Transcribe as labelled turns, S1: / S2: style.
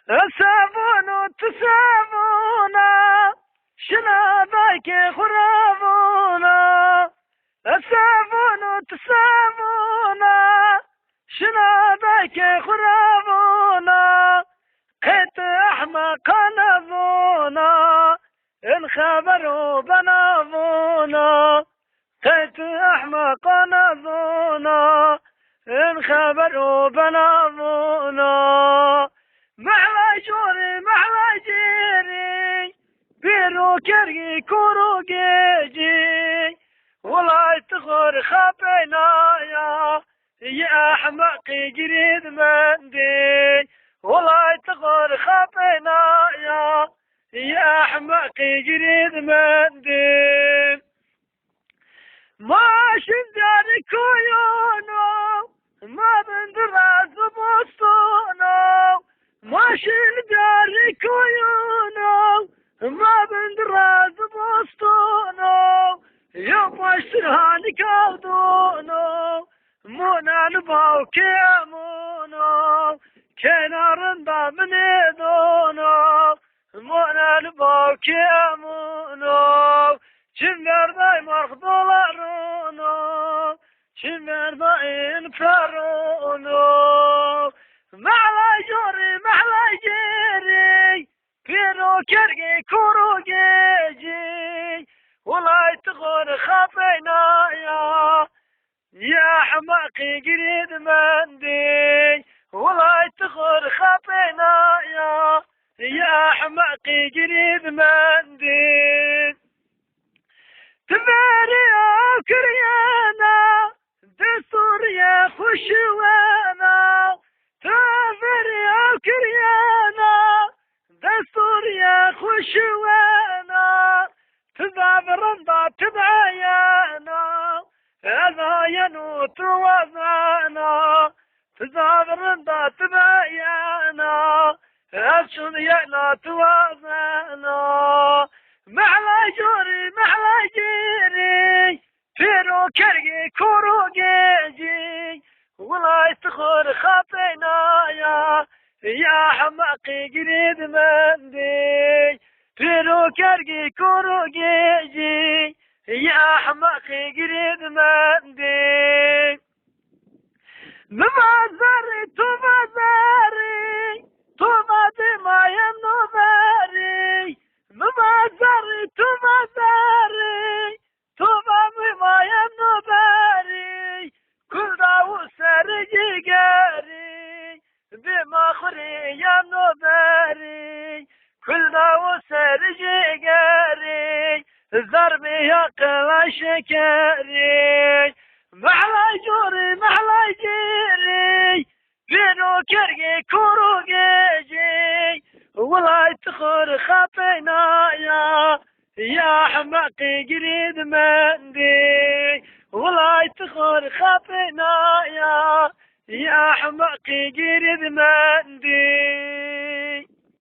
S1: السابون تسابونا شنا ذاك خرابونا السابون تسابونا شنا ذاك خرابونا قيت احمق نظونا الخبر بنظونا قيت احمق نظونا الخبر بنظونا محلا جوري محلا جيري بيرو كرقي كورو جيجي ولا تغر خبينا يا احمقي جريد مندي ولا تغر خبينا يا احمقي جريد مندي ما شنداري كويونو ما بندراز بوستونو ما شنداري كويونو ما بندراز بوستونو يوم اشترهاني كودونو مونا نباو كيمونو كنارندا من دونو مونا نباو كيمونو چمر دای مرخ دلارونو چمر دای انفرونو محلا جوري پیرو کرگی کورو گیجی ولا تغور خافينا يا حماقي قريد مندي ولا تغور خافينا يا حماقي قريد مندي تباري كريانا دستور يا خشوانا تباري كريانا دستور يا خشوانا تذابرندا تبعيانا هذا ينوت وزانا تذابرندا تبعيانا هاتشون يانا توازانا محلا جيري فيرو كرقي كورو جيجي ولا تخور خاطينا يا حماقي قريد مندي فيرو كرقي كورو جيجي يا حماقي قريد مندي ممازري تومازري ما ينو باري ممازري تومازري ما ينو باري كل داو سرجي قاري بما خري ينو باري كل داو سرجي قاري ضربي يقل شكري محلا جيري بينو كرقي كورو جيجي ولا تخور خاطينا يا حماقي قريد مندي ولا تخور خاطينا يا حماقي قريد مندي